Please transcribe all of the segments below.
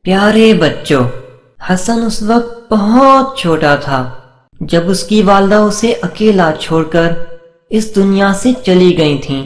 پیارے بچوں، حسن اس وقت بہت چھوٹا تھا جب اس کی والدہ اسے اکیلا چھوڑ کر اس دنیا سے چلی گئی تھیں۔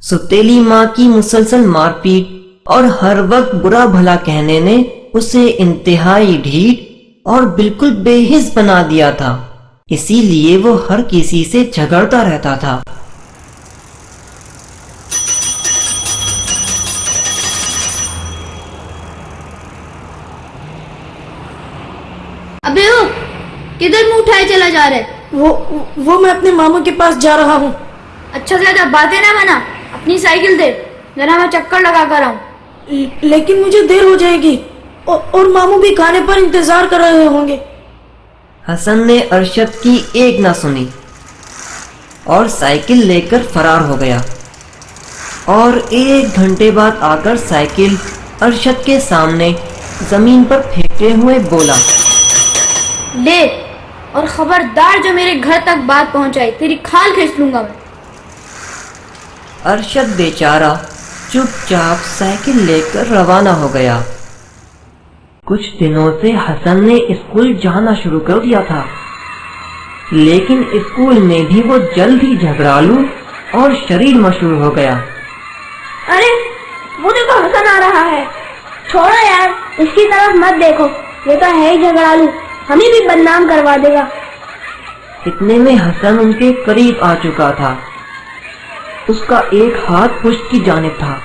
ستیلی ماں کی مسلسل مار پیٹ اور ہر وقت برا بھلا کہنے نے اسے انتہائی ڈھیٹ اور بالکل بے حس بنا دیا تھا، اسی لیے وہ ہر کسی سے جھگڑتا رہتا تھا۔ ابے او، کدھر منہ اٹھائے چلا جا رہا ہے؟ وہ میں اپنے ماموں کے پاس جا رہا ہوں۔ اچھا زیادہ باتیں نہ بنا، اپنی سائیکل دے، ذرا میں چکر لگا کر آؤں۔ لیکن مجھے دیر ہو جائے گی اور ماموں بھی کھانے پر انتظار کر رہے ہوں گے۔ حسن نے ارشد کی ایک نہ سنی اور سائیکل لے کر فرار ہو گیا، اور 1 گھنٹے بعد آ کر سائیکل ارشد کے سامنے زمین پر پھینکتے ہوئے بولا، لے، اور خبردار جو میرے گھر تک بات پہنچائی تیری کھال کھینچ لوں گا میں۔ ارشد بیچارہ چپ چاپ سائیکل لے کر روانہ ہو گیا۔ کچھ دنوں سے حسن نے اسکول جانا شروع کر دیا تھا، لیکن اسکول میں بھی وہ جلد ہی جھگڑالو اور شریر مشہور ہو گیا۔ ارے وہ دیکھو حسن آ رہا ہے، چھوڑو یار، اس کی طرف مت دیکھو، یہ تو ہے ہی جھگڑالو، ہمیں بھی بدنام کروا دے گا۔ اتنے میں حسن ان کے قریب آ چکا تھا۔ اس کا ایک ہاتھ پشت کی جانب تھا۔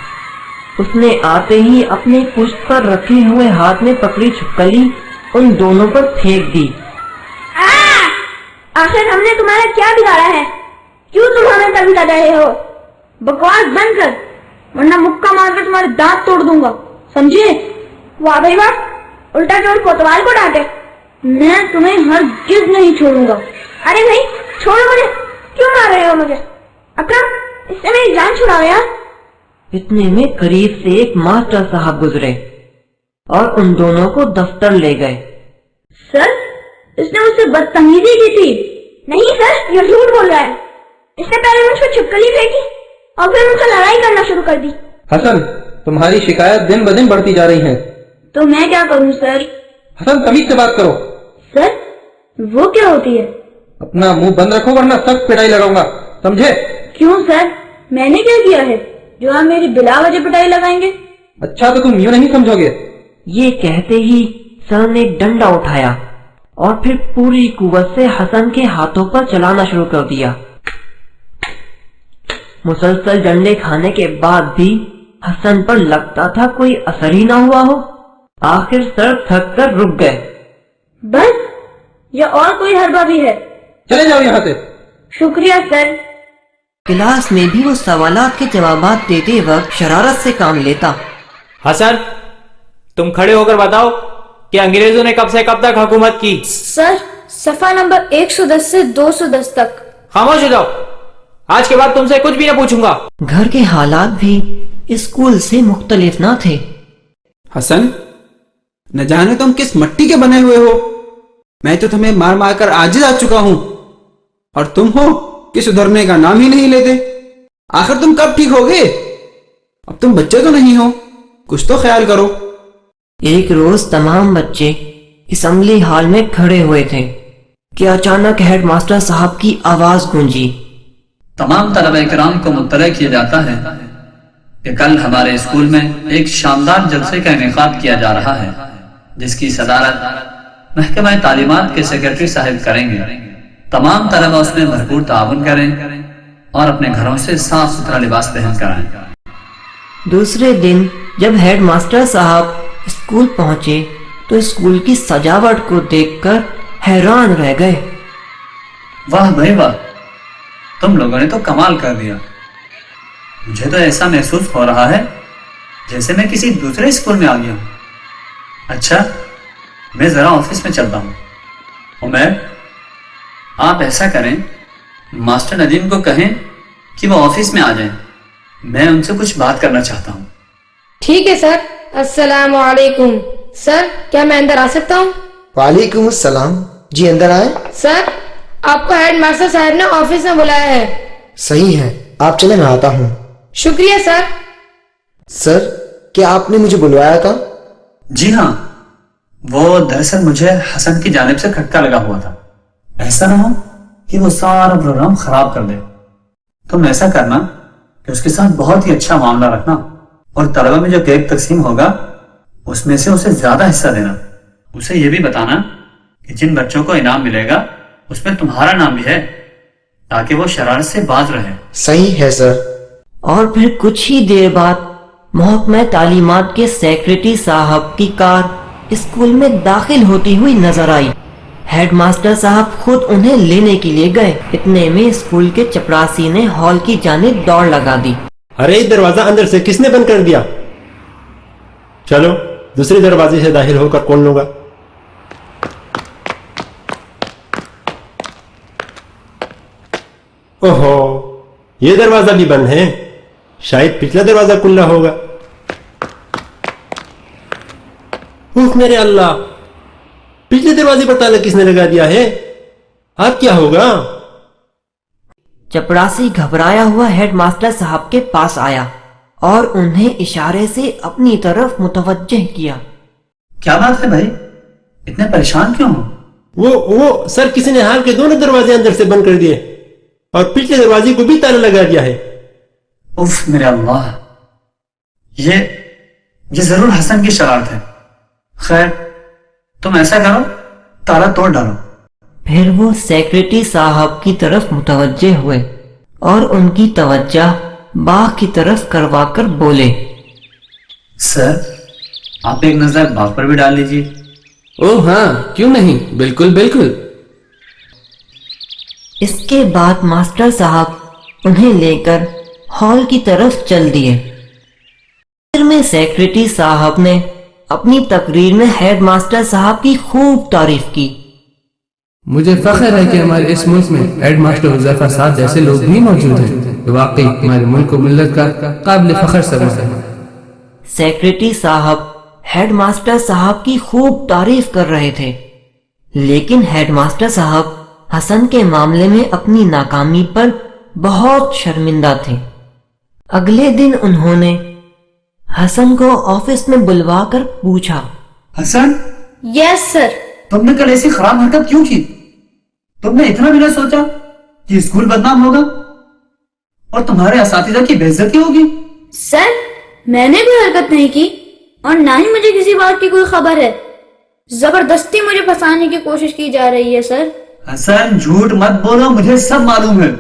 اس نے آتے ہی اپنے پشت پر رکھے ہوئے ہاتھ میں پکڑی چھپکلی ان دونوں پر پھینک دی۔ آخر ہم نے تمہارا کیا بگاڑا ہے؟ کیوں تم ہمیں تنگ کر رہے ہو؟ بکواس بند کر، ورنہ مکہ مار کر تمہارے دانت توڑ دوں گا، سمجھے؟ واہ بھائی واہ، الٹا چور کوتوال کو ڈانٹے، میں تمہیں ہرگز نہیں چھوڑوں گا۔ ارے بھائی چھوڑو مجھے، کیوں مار رہے ہو مجھے؟ اکرم، اس سے میری جان چھڑاؤ یار۔ اتنے میں قریب سے ایک ماسٹر صاحب گزرے اور ان دونوں کو دفتر لے گئے۔ سر، اس نے مجھ سے بدتمیزی کی تھی۔ نہیں سر، یہ جھوٹ بول رہا ہے، اس نے پہلے مجھ کو چھپکلی پھینکی اور پھر مجھ سے لڑائی کرنا شروع کر دی۔ حسن، تمہاری شکایت دن بدن بڑھتی جا رہی ہے۔ تو میں کیا کروں سر؟ حسن، تمیز سے بات کرو۔ سر، وہ کیا ہوتی ہے؟ اپنا منہ بند رکھو ورنہ سخت پٹائی لگاؤں گا، سمجھے؟ کیوں سر، میں نے کیا کیا ہے جو آپ میری بلا وجہ پٹائی لگائیں گے؟ اچھا تو تم یوں نہیں سمجھو گے۔ یہ کہتے ہی سر نے ڈنڈا اٹھایا اور پھر پوری قوت سے حسن کے ہاتھوں پر چلانا شروع کر دیا۔ مسلسل ڈنڈے کھانے کے بعد بھی حسن پر لگتا تھا کوئی اثر ہی نہ ہوا ہو۔ آخر سر تھک کر رک گئے۔ بس، یا اور کوئی حربہ بھی ہے؟ چلے جاؤ یہاں سے۔ شکریہ سر۔ کلاس میں بھی وہ سوالات کے جوابات دیتے وقت شرارت سے کام لیتا۔ حسن، تم کھڑے ہو کر بتاؤ کہ انگریزوں نے کب سے کب تک حکومت کی؟ سر، صفحہ نمبر 110 سے 210 تک۔ خاموش ہو جاؤ، آج کے بعد تم سے کچھ بھی نہ پوچھوں گا۔ گھر کے حالات بھی اسکول سے مختلف نہ تھے۔ حسن، نہ جانے تم کس مٹی کے بنے ہوئے ہو، میں تو تمہیں مار مار کر عاجز آ چکا ہوں، اور تم ہو کہ سدھرنے کا نام ہی نہیں لیتے۔ آخر تم کب ٹھیک ہوگے؟ اب تم بچے تو نہیں ہو، کچھ تو خیال کرو۔ ایک روز تمام بچے اسمبلی ہال میں کھڑے ہوئے تھے کہ اچانک ہیڈ ماسٹر صاحب کی آواز گونجی۔ تمام طلبہ کرام کو مطلع کیا جاتا ہے کہ کل ہمارے اسکول میں ایک شاندار جلسے کا انعقاد کیا جا رہا ہے، جس کی صدارت محکمہ تعلیمات کے سیکرٹری صاحب کریں گے۔ تمام طلبہ اس میں بھرپور تعاون کریں اور اپنے گھروں سے صاف ستھرا لباس پہن کر آئیں۔ دوسرے دن جب ہیڈ ماسٹر صاحب اسکول پہنچے تو اسکول کی سجاوٹ کو دیکھ کر حیران رہ گئے۔ واہ بھائی واہ، تم لوگوں نے تو کمال کر دیا۔ مجھے تو ایسا محسوس ہو رہا ہے جیسے میں کسی دوسرے اسکول میں آ گیا ہوں۔ اچھا، میں ذرا آفس میں چلتا ہوں۔ عمیر، آپ ایسا کریں، ماسٹر ندیم کو کہیں کہ وہ آفس میں آ جائیں، میں ان سے کچھ بات کرنا چاہتا ہوں۔ ٹھیک ہے سر۔ السلام علیکم سر، کیا میں اندر آ سکتا ہوں؟ وعلیکم السلام، جی اندر آئیں۔ سر، آپ کو ہیڈ ماسٹر صاحب نے آفس میں بلایا ہے۔ صحیح ہے، آپ چلیں میں آتا ہوں۔ شکریہ سر۔ سر، کیا آپ نے مجھے بلوایا تھا؟ جی ہاں، وہ دراصل مجھے حسن کی جانب سے کھٹکا لگا ہوا تھا. ایسا نہ ہو کہ وہ سارا پروگرام خراب کر دے. تم ایسا کرنا کہ اس کے ساتھ بہت ہی اچھا معاملہ رکھنا اور طلبہ میں جو کیک تقسیم ہوگا اس میں سے اسے زیادہ حصہ دینا. اسے یہ بھی بتانا کہ جن بچوں کو انعام ملے گا اس میں تمہارا نام بھی ہے تاکہ وہ شرارت سے باز رہے. صحیح ہے سر. اور پھر کچھ ہی دیر بعد محکمہ تعلیمات کے سیکریٹری صاحب کی کار اسکول میں داخل ہوتی ہوئی نظر آئی. ہیڈ ماسٹر صاحب خود انہیں لینے کے لیے گئے. اتنے میں اسکول کے چپراسی نے ہال کی جانب دوڑ لگا دی. ارے دروازہ اندر سے کس نے بند کر دیا؟ چلو دوسرے دروازے سے داخل ہو کر کھول لوں گا. اوہو یہ دروازہ بھی بند ہے. شاید پچھلا دروازہ کھلا ہوگا. اوہ میرے اللہ، پچھلے دروازے پر تالا کس نے لگا دیا ہے؟ اب کیا ہوگا؟ چپراسی گھبرایا ہوا ہیڈ ماسٹر صاحب کے پاس آیا اور انہیں اشارے سے اپنی طرف متوجہ کیا. کیا بات ہے بھائی، اتنے پریشان کیوں ہو؟ وہ سر کسی نے ہال کے دونوں دروازے اندر سے بند کر دیے اور پچھلے دروازے کو بھی تالا لگا دیا ہے. اف میرے اللہ، یہ ضرور حسن کی شرارت ہے. خیر تم ایسا کرو، تالا توڑ ڈالو. پھر وہ سیکریٹری صاحب کی طرف متوجہ ہوئے اور ان کی توجہ باغ کی طرف کروا کر بولے، سر آپ ایک نظر باغ پر بھی ڈال لیجیے. اوہ ہاں کیوں نہیں، بالکل بالکل. اس کے بعد ماسٹر صاحب انہیں لے کر ہال کی طرف چل دیے. پھر میں سیکریٹری صاحب نے اپنی تقریر میں ہیڈ ماسٹر صاحب کی خوب تعریف کی. مجھے فخر ہے کہ ہمارے اس ملک میں ہیڈ ماسٹر حذیفہ صاحب جیسے لوگ بھی موجود ہیں. واقعی ہمارے ملک و ملت کا قابل فخر سبب ہے. سیکریٹری صاحب ہیڈ ماسٹر صاحب کی خوب تعریف کر رہے تھے، لیکن ہیڈ ماسٹر صاحب حسن کے معاملے میں اپنی ناکامی پر بہت شرمندہ تھے. اگلے دن انہوں نے حسن کو آفس میں بلوا کر پوچھا، حسن یس سر. تم نے کل ایسی خراب حرکت کیوں کی؟ تم نے اتنا بھی نہ سوچا کہ اسکول بدنام ہوگا اور تمہارے اساتذہ کی بے عزتی ہوگی؟ سر میں نے بھی حرکت نہیں کی اور نہ ہی مجھے کسی بات کی کوئی خبر ہے. زبردستی مجھے پھنسانے کی کوشش کی جا رہی ہے سر. حسن جھوٹ مت بولو، مجھے سب معلوم ہے.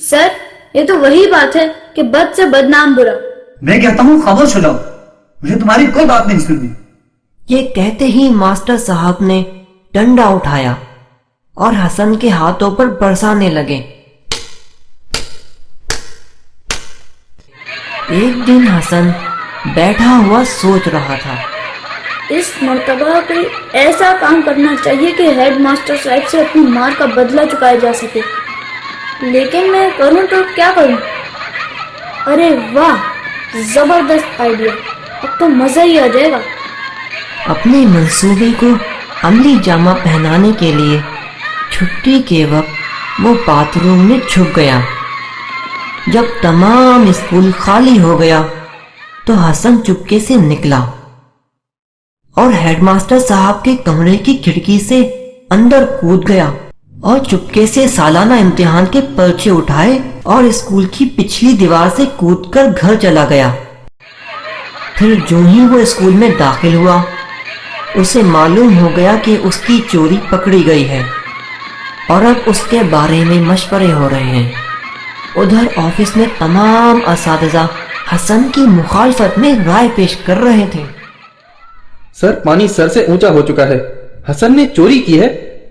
سر یہ تو وہی بات ہے کہ بد سے بدنام برا. میں کہتا ہوں خاموش ہو جاؤ، مجھے تمہاری کوئی بات نہیں سننی. یہ کہتے ہی ماسٹر صاحب نے ڈنڈا اٹھایا اور حسن کے ہاتھوں پر برسانے لگے. ایک دن حسن بیٹھا ہوا سوچ رہا تھا، اس مرتبہ کوئی ایسا کام کرنا چاہیے کہ ہیڈ ماسٹر صاحب سے اپنی مار کا بدلہ چکایا جا سکے. لیکن میں کروں تو کیا کروں؟ ارے واہ، زبردست آئیڈیا، اب تو مزہ ہی آ جائے گا. اپنے منصوبے کو عملی جامہ پہنانے کے لیے چھٹی کے وقت وہ باتھ روم میں چھپ گیا. جب تمام اسکول خالی ہو گیا تو حسن چپکے سے نکلا اور ہیڈ ماسٹر صاحب کے کمرے کی کھڑکی سے اندر کود گیا اور چپکے سے سالانہ امتحان کے پرچے اٹھائے اور اسکول کی پچھلی دیوار سے کود کر گھر چلا گیا. پھر جو ہی وہ اسکول میں داخل ہوا اسے معلوم ہو گیا کہ اس کی چوری پکڑی گئی ہے اور اب اس کے بارے میں مشورے ہو رہے ہیں. ادھر آفس میں تمام اساتذہ حسن کی مخالفت میں رائے پیش کر رہے تھے. سر پانی سر سے اونچا ہو چکا ہے، حسن نے چوری کی ہے.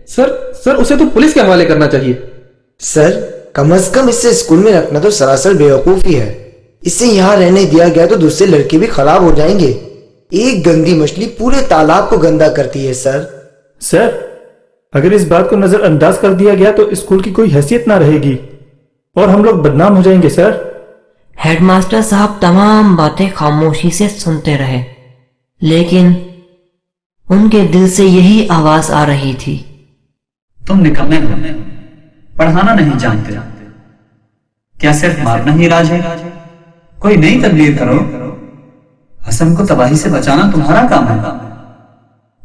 سر اسے تو پولیس کے حوالے کرنا چاہیے. سر کم از کم اسے اسکول میں رکھنا تو سراسر بیوقوفی ہے. اسے یہاں رہنے دیا گیا تو دوسرے لڑکے بھی خراب ہو جائیں گے. ایک گندی مچھلی پورے تالاب کو گندا کرتی ہے. سر اگر اس بات کو نظر انداز کر دیا گیا تو اسکول کی کوئی حیثیت نہ رہے گی اور ہم لوگ بدنام ہو جائیں گے. سر ہیڈ ماسٹر صاحب تمام باتیں خاموشی سے سنتے رہے، لیکن ان کے دل سے یہی آواز آ رہی تھی، تم نکمے ہو، پڑھانا نہیں جانتے. کیا صرف مارنا ہی علاج ہے؟ کوئی نئی تدبیر کرو. حسن کو تباہی سے بچانا تمہارا کام ہے.